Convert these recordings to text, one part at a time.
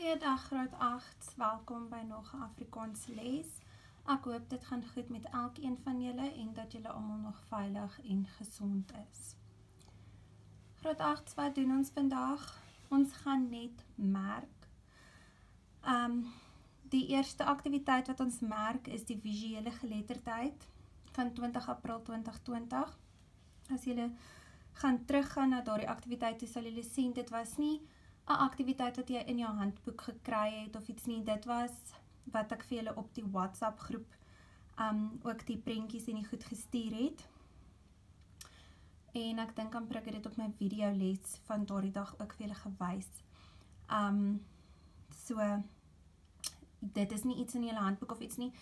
Goeiedag graad 8, welkom by nog 'n Afrikaans les. Ek hoop dit gaan goed met elkeen van julle en dat julle almal nog veilig en gesond is. Graad 8, wat doen ons vandag? Ons gaan net merk. Die eerste aktiwiteit wat ons merk is die visuele geletterdheid van 20 April 2020. As julle gaan teruggaan na daardie aktiwiteit, sal julle sien dit was nie 'n aktiwiteit wat jy in jou handboek gekry het of iets nie. Dit was wat ek vir julle op die WhatsApp groep ook die prentjies en die goed gestuur het. En ek dink amper ek het dit op my videoles van daardie dag ook vir julle gewys. So dit is nie iets in julle handboek of iets nie.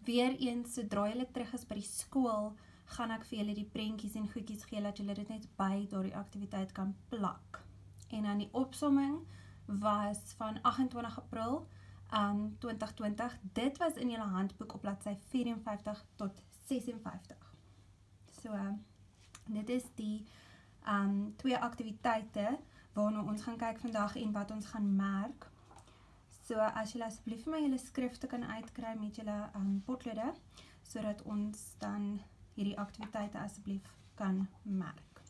Weereens, sodra julle terug is by die skool, gaan ek vir julle die prentjies en goedjies gee dat julle dit net by daardie aktiwiteit kan plak. En dan die opsomming was van 28 April 2020. Dit was in julle handboek op bladsy 54 tot 56. So, dit is die twee aktiwiteite waarna ons gaan kyk vandag en wat ons gaan merk. So, as julle asseblief vir my julle skrifte kan uitkry met julle potlode, sodat ons dan hierdie aktiwiteite asseblief kan merk.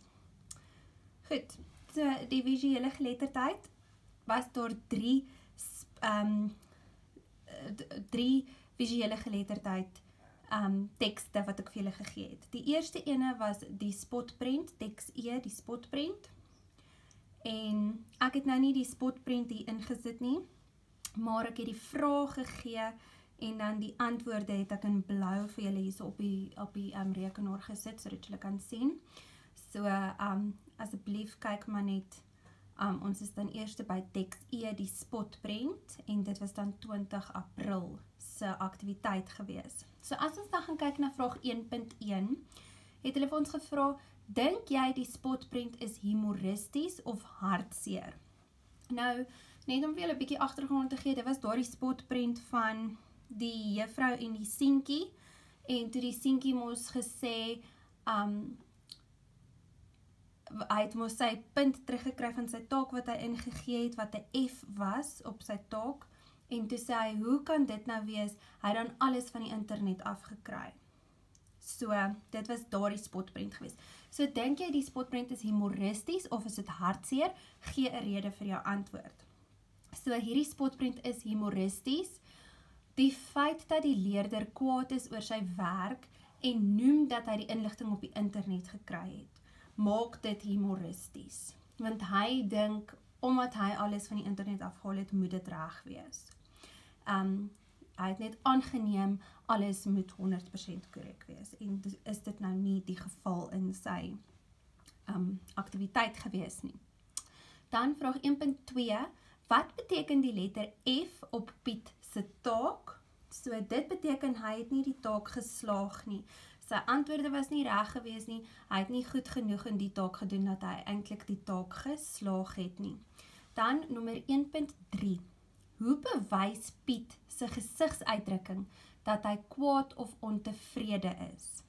Goed. So, die visuele geletterdheid was daar drie visuele geletterdheid tekste wat ek vir julle gegee het. Die eerste ene was die spotprent, teks E, die spotprent. En ek het nou nie die spotprent hier ingesit nie, maar ek het die vraag gegee en dan die antwoorde het ek in blou vir julle hier op die rekenaar gesit, sodat julle kan sien. So, asseblief kyk maar net, ons is dan eerste by teks E, die spotprent, en dit was dan 20 April se aktiwiteit gewees. So, as ons dan gaan kyk na vraag 1.1, het hulle vir ons gevra, dink jy die spotprent is humoristies of hartseer? Nou, net om vir julle 'n bietjie agtergrond te gee, dit was daardie spotprent van die juffrou en die seentjie, en toe die seentjie mos gesê, hy het mos sy punt teruggekry van sy taak wat hy ingegee het, wat 'n F was op sy taak, en toe sê hy, hoe kan dit nou wees? Hy het dan alles van die internet afgekry. So, dit was daardie spotprent gewees. So, dink jy die spotprent is humoristies of is dit hartseer? Gee 'n rede vir jou antwoord. So, hierdie spotprent is humoristies. Die feit dat die leerder kwaad is oor sy werk en noem dat hy die inligting op die internet gekry het, maak dit humoristies. Want hy dink, omdat hy alles van die internet afgehaal het, moet dit reg wees. Hy het net aangeneem, alles moet 100% korrek wees. En is dit nou nie die geval in sy aktiwiteit gewees nie. Dan vraag 1.2, wat beteken die letter F op Piet se taak? So dit beteken hy het nie die taak geslaag nie. Sy antwoorde was nie reg gewees nie, hy het nie goed genoeg in die taak gedoen dat hy eintlik die taak geslaag het nie. Dan nommer 1.3. Hoe bewys Piet se gesigsuitdrukking dat hy kwaad of ontevrede is?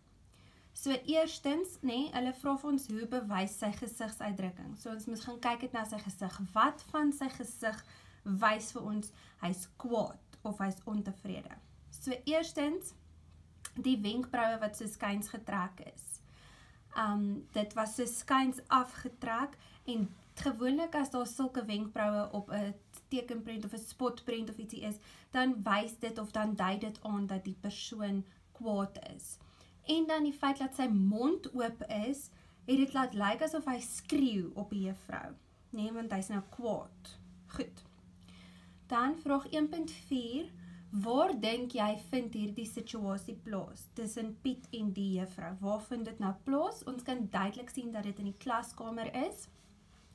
So eerstens, hulle vra vir ons hoe bewys sy gesigsuitdrukking. So ons moet gaan kyk na sy gesig. Wat van sy gesig wys vir ons hy's kwaad of hy's ontevrede? So eerstens, die wenkbraue wat so skuins getrek is. Dit was so skuins afgetrek en gewoonlik as daar sulke wenkbraue op 'n tekenprent of 'n spotprent of ietsie is, dan wys dit of dan dui dit aan dat die persoon kwaad is. En dan die feit dat sy mond oop is, het dit laat lyk asof hy skreeu op die juffrou. Want hy's nou kwaad. Goed. Dan vraag 1.4, waar dink jy vind hierdie situasie plaas tussen Piet en die juffrou? Waar vind dit nou plaas? Ons kan duidelik sien dat dit in die klaskamer is,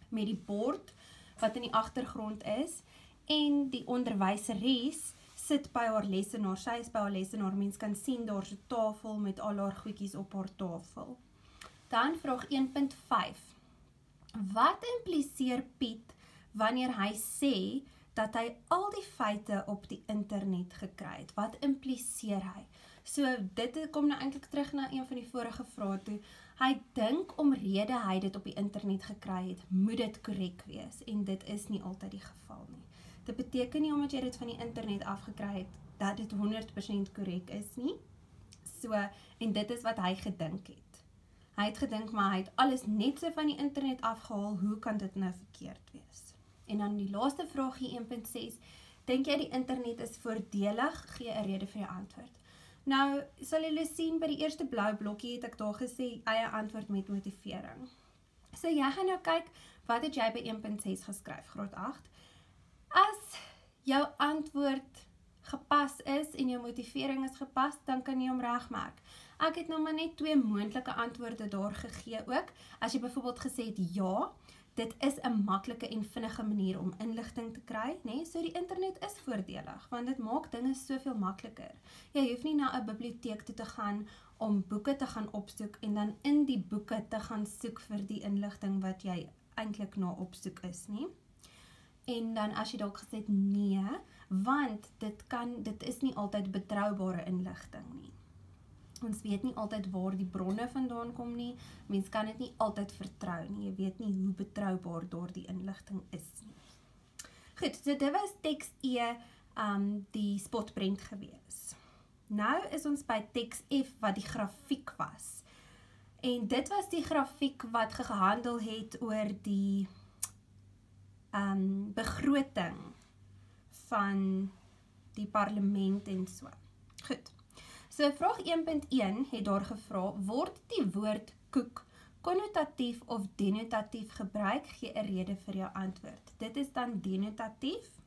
met die bord wat in die agtergrond is, en die onderwyseres sit by haar lesenaar. Sy is by haar lesenaar. Mens kan sien daar's 'n tafel met al haar goedjies op haar tafel. Dan vraag 1.5. Wat impliseer Piet wanneer hy sê dat hy al die feite op die internet gekry het? Wat impliseer hy? So dit kom nou eintlik terug na een van die vorige vrae toe. Hy dink omrede hy dit op die internet gekry het, moet dit korrek wees en dit is nie altyd die geval nie. Dit beteken nie omdat jy dit van die internet afgekry het, dat dit 100% korrek is nie. So, en dit is wat hy gedink het. Hy het gedink, maar hy het alles net so van die internet afgehaal, hoe kan dit nou verkeerd wees? En dan die laaste vraagie 1.6, dink jy die internet is voordelig? Gee 'n rede vir jou antwoord. Nou, sal julle sien, by die eerste blou blokkie het ek daar gesê, eie antwoord met motivering. So jy gaan nou kyk, wat het jy by 1.6 geskryf, graad 8? As jou antwoord gepas is en jou motivering is gepas, dan kan jy hom regmaak. Ek het nou maar net 2 moontlike antwoorde daar gegee ook. As jy byvoorbeeld gesê het, ja, dit is 'n maklike en vinnige manier om inligting te kry, nee? So die internet is voordelig, want dit maak dinge soveel makliker. Jy hoef nie na 'n biblioteek toe te gaan om boeke te gaan opsoek en dan in die boeke te gaan soek vir die inligting wat jy eintlik na opsoek is, nie? En dan as jy dalk gesê het nee, want dit is nie altyd betroubare inligting nie. Ons weet nie altyd waar die bronne vandaan kom nie. Mens kan dit nie altyd vertrou nie. Jy weet nie hoe betroubaar daardie inligting is nie. Goed, so dit was teks E, die spotprent gewees. Nou is ons by teks F wat die grafiek was. En dit was die grafiek wat gehandel het oor die begroting van die parlement en so. Goed. So vraag 1.1 het daar gevra, word die woord koek konnotatief of denotatief gebruik? Gee 'n rede vir jou antwoord. Dit is dan denotatief,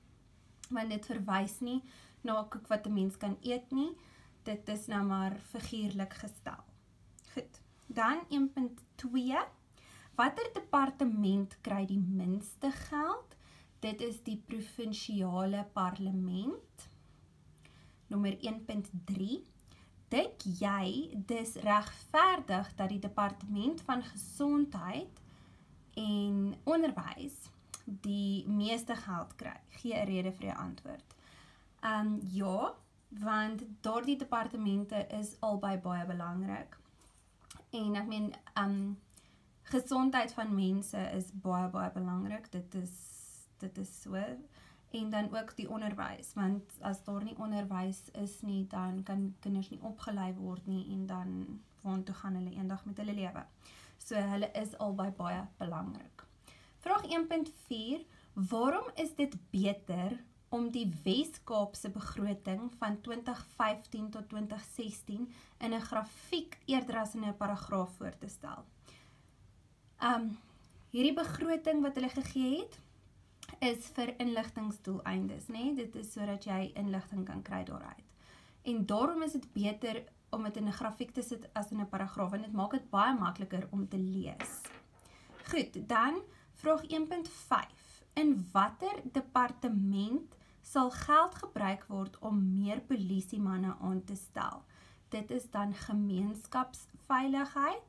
want dit verwys nie na 'n koek wat 'n mens kan eet nie. Dit is nou maar figuurlik gestel. Goed. Dan 1.2. Watter departement kry die minste geld? Dit is die provinsiale parlement. Nommer 1.3. Dink jy dis regverdig dat die departement van gesondheid en onderwys die meeste geld kry? Gee 'n rede vir jou antwoord. Ja, want daardie departemente is albei baie belangrik. En ek meen, gesondheid van mense is baie belangrik. Dit is so. En dan ook die onderwys, want as daar nie onderwys is nie, dan kan kinders nie opgelei word nie en dan waartoe gaan hulle eendag met hulle lewe. So hulle is albei baie belangrik. Vraag 1.4. Waarom is dit beter om die Wes-Kaapse begroting van 2015 tot 2016 in 'n grafiek eerder as in 'n paragraaf voor te stel? Hierdie begroting wat hulle gegee het, is vir inligtingsdoeleindes, nee? Dit is sodat jy inligting kan kry daaruit. En daarom is dit beter om dit in 'n grafiek te sit as in 'n paragraaf, en dit maak dit baie makliker om te lees. Goed, dan vraag 1.5. In watter departement sal geld gebruik word om meer polisiemanne aan te stel? Dit is dan gemeenskapsveiligheid.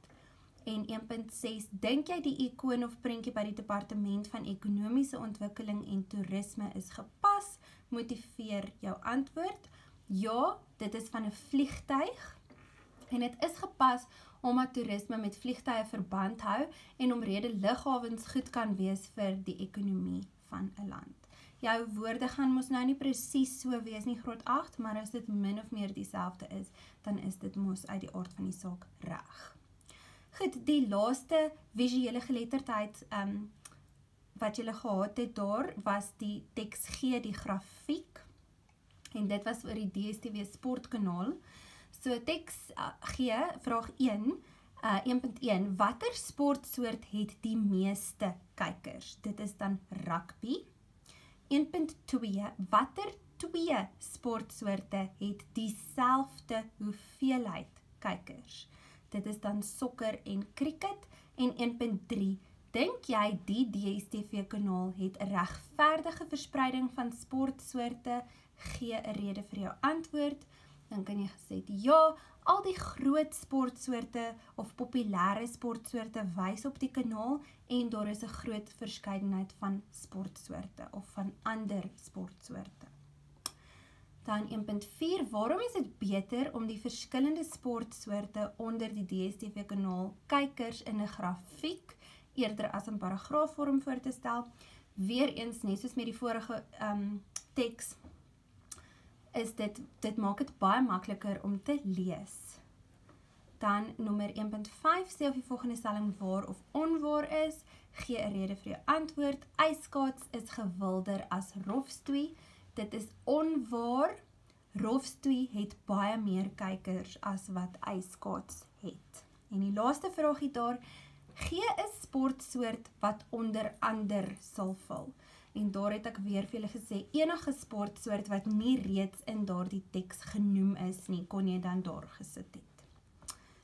En 1.6, dink jy die ikoon of prentjie by die departement van ekonomiese ontwikkeling en toerisme is gepas? Motiveer jou antwoord. Ja, dit is van 'n vliegtuig. En dit is gepas omdat toerisme met vliegtuie verband hou en omrede lughawens goed kan wees vir die ekonomie van 'n land. Jou woorde gaan mos nou nie presies so wees nie, graad 8, maar as dit min of meer dieselfde is, dan is dit mos uit die aard van die saak reg. Goed, die laaste visuele geletterdheid wat julle gehad het daar, was die teks G, die grafiek. En dit was oor die DStv sportkanaal. So teks G, vraag 1.1, watter sportsoort het die meeste kykers? Dit is dan rugby. 1.2, watter 2 sportsoorte het dieselfde hoeveelheid kykers? Dit is dan sokker en cricket. En 1.3, dink jy die DStv kanaal het 'n regverdige verspreiding van sportsoorte? Gee 'n rede vir jou antwoord. Dan kan jy gesê, ja, al die groot sportsoorte of populêre sportsoorte wys op die kanaal en daar is 'n groot verskeidenheid van sportsoorte of van ander sportsoorte. Dan 1.4, waarom is dit beter om die verskillende sportsoorte onder die DStv kanaal kykers in 'n grafiek eerder as in paragraafvorm voor te stel? weer eens, net soos met die vorige teks, is dit maak dit baie makliker om te lees. Dan nommer 1.5 sê of die volgende stelling waar of onwaar is, gee 'n rede vir jou antwoord. Ijskaats is gewilder as rofstoei. Dit is onwaar. Rofstoei het baie meer kykers as wat ijskaats het. En die laaste vraagie daar, gee 'n sportsoort wat onder ander sal val. En daar het ek weer vir julle gesê, enige sportsoort wat nie reeds in daardie teks genoem is nie, kon jy dan daar gesit het.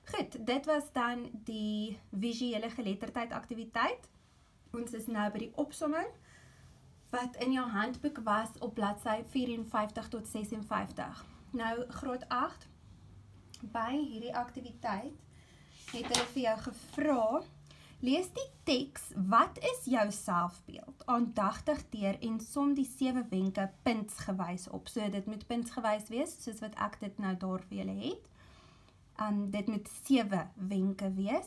Goed, dit was dan die visuele geletterdheid aktiwiteit. Ons is nou by die opsomming, wat in jou handboek was op bladsy 54 tot 56. Nou, graad 8, by hierdie aktiwiteit, het hulle vir jou gevra, lees die teks, wat is jou selfbeeld? Aandagtig deur en som die 7 wenke puntsgewys op. So dit moet puntsgewys wees, soos wat ek dit nou daar vir julle het. Dit moet 7 wenke wees.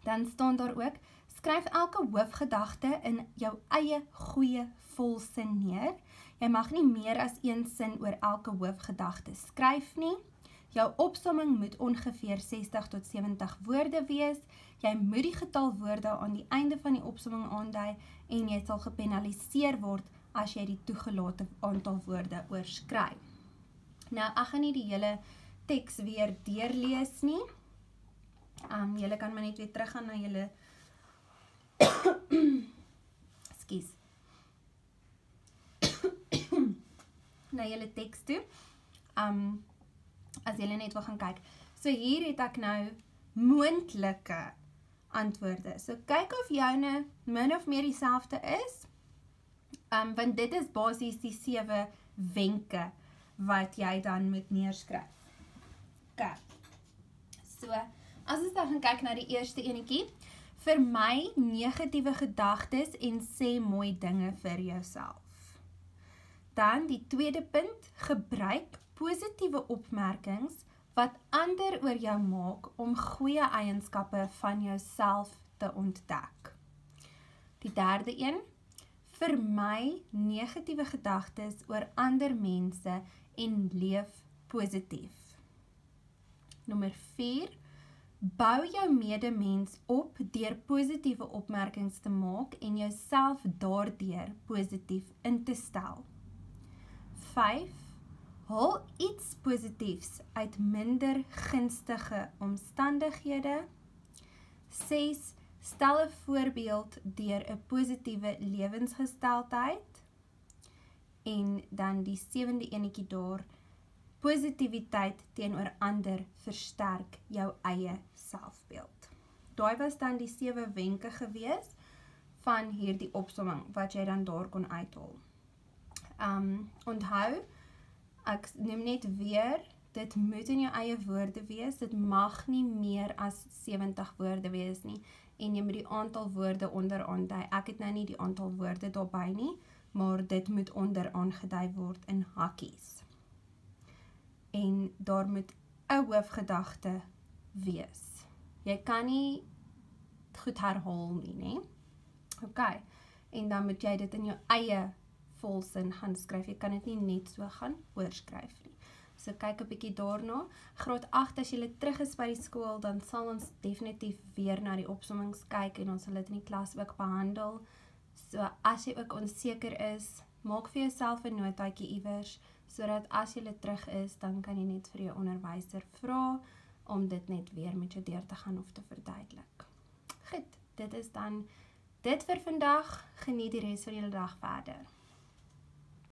Dan staan daar ook, skryf elke hoofgedagte in jou eie goeie volsin neer. Jy mag nie meer as een sin oor elke hoofgedagte skryf nie. Jou opsomming moet ongeveer 60 tot 70 woorde wees. Jy moet die getal woorde aan die einde van die opsomming aandui en jy sal gepenaliseer word as jy die toegelate aantal woorde oorskry. Nou, ek gaan nie die hele teks weer deurlees nie. Julle kan maar net weer teruggaan na julle Ekskuus. Na julle teks toe. As julle net wil gaan kyk. So hier het ek nou moontlike antwoorde. So kyk of joune min of meer dieselfde is. Want dit is basies die 7 wenke wat jy dan moet neerskryf. Okay. So, as ons dan gaan kyk na die eerste enetjie, vermy negatiewe gedagtes en sê mooi dinge vir jouself. Dan die tweede punt, gebruik positiewe opmerkings wat ander oor jou maak om goeie eienskappe van jouself te ontdek. Die derde een, vermy negatiewe gedagtes oor ander mense en leef positief. Nommer 4, bou jou medemens op deur positiewe opmerkings te maak en jouself daardeur positief in te stel. 5, haal iets positiefs uit minder gunstige omstandighede. 6, stel 'n voorbeeld deur 'n positiewe lewensgesteldheid. En dan die 7de enetjie daar, positiwiteit teenoor ander versterk jou eie selfbeeld. Daai was dan die 7 wenke gewees van hierdie opsomming wat jy dan daar kon uithaal. Onthou, ek neem net weer, dit moet in jou eie woorde wees, dit mag nie meer as 70 woorde wees nie, en jy moet die aantal woorde onder aandui. Ek het nou nie die aantal woorde daarby nie, maar dit moet onder aangedui word in hakkies. En daar moet 'n hoofgedagte wees. Jy kan nie goed herhaal nie, né? Okay, en dan moet jy dit in jou eie volsin gaan skryf. Jy kan dit nie net so gaan oorskryf nie. So kyk 'n bietjie daarna. Graad 8, as jy terug is by die skool, dan sal ons definitief weer na die opsommings kyk en ons sal dit in die klas ook behandel. So as jy ook onseker is, maak vir jouself 'n notaatjie iewers, sodat as jy terug is, dan kan jy net vir jou onderwyser vra om dit net weer met jou deur te gaan of te verduidelik. Goed, dit is dan dit vir vandag. Geniet die res van julle dag verder.